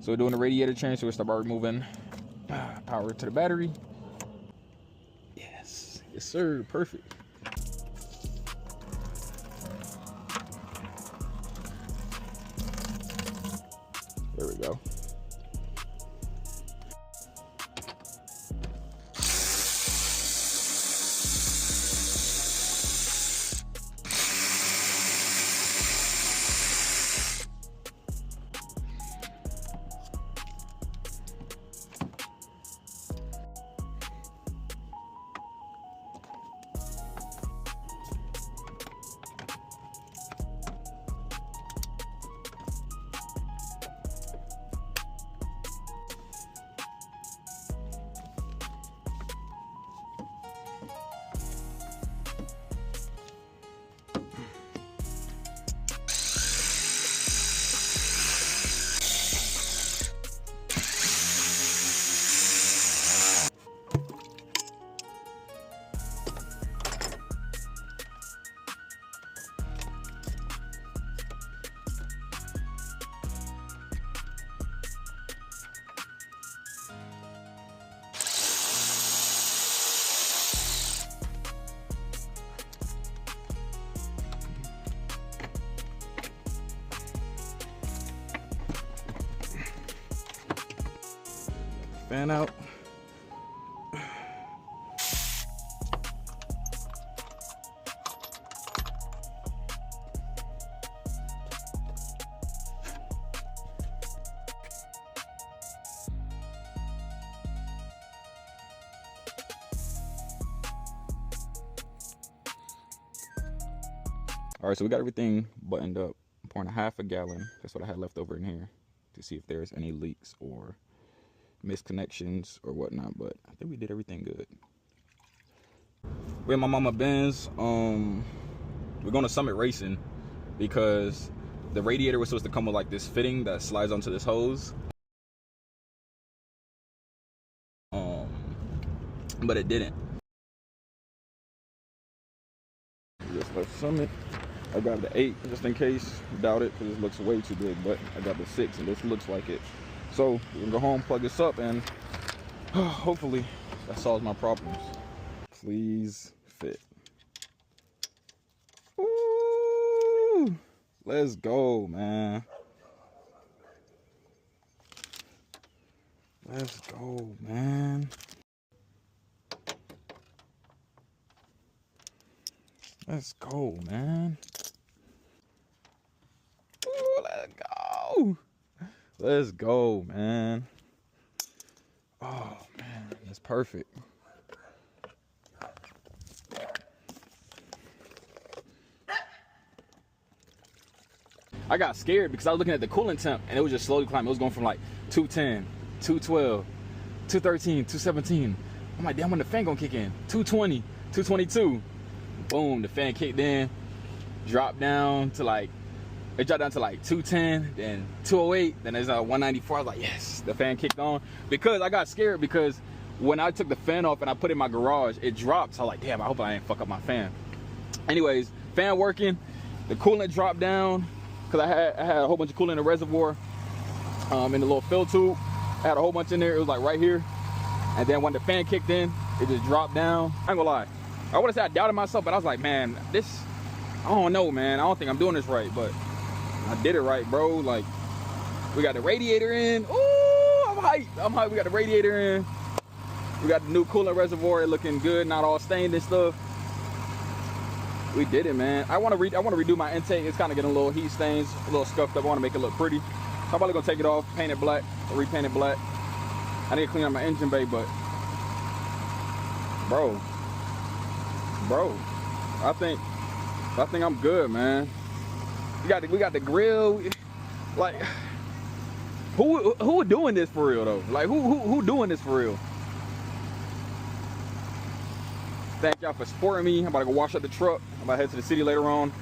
So we're doing the radiator change, so we'll start by removing power to the battery. Yes, yes sir, perfect. There we go. Fan out. All right, so we got everything buttoned up. I'm pouring a half a gallon. That's what I had left over in here to see if there's any leaks or misconnections or whatnot, but I think we did everything good. We're in my mama Benz. We're going to Summit Racing because the radiator was supposed to come with like this fitting that slides onto this hose, but it didn't. Just left Summit. I got the 8 just in case. Doubt it because it looks way too big, but I got the 6 and this looks like it. So we can go home, plug this up, and hopefully that solves my problems. Please fit. Ooh, let's go, man. Let's go, man. Let's go, man. Ooh, let's go. Let's go, man. Oh, man, that's perfect. I got scared because I was looking at the coolant temp and it was just slowly climbing. It was going from like 210, 212, 213, 217. I'm like, damn, when the fan gonna kick in? 220, 222. Boom, the fan kicked in, dropped down to like, it dropped down to like 210, then 208, then there's 194. I was like, yes, the fan kicked on. Because I got scared because when I took the fan off and I put it in my garage, it dropped. So I was like, damn, I hope I didn't fuck up my fan. Anyways, fan working, the coolant dropped down because I had a whole bunch of coolant in the reservoir, in the little fill tube. I had a whole bunch in there. It was like right here. And then when the fan kicked in, it just dropped down. I ain't gonna lie. I would have said I doubted myself, but I was like, man, this, I don't know, man. I don't think I'm doing this right, but I did it right, bro. Like, we got the radiator in. Ooh, I'm hyped. I'm hyped. We got the radiator in. We got the new coolant reservoir looking good, not all stained and stuff. We did it, man. I want to redo my intake. It's kind of getting a little heat stains, a little scuffed up. I want to make it look pretty. So I'm probably gonna take it off, paint it black, or repaint it black. I need to clean up my engine bay, but bro, I think I'm good, man. We got the grill. Like, who doing this for real though? Like, who doing this for real? Thank y'all for supporting me. I'm about to go wash up the truck. I'm about to head to the city later on.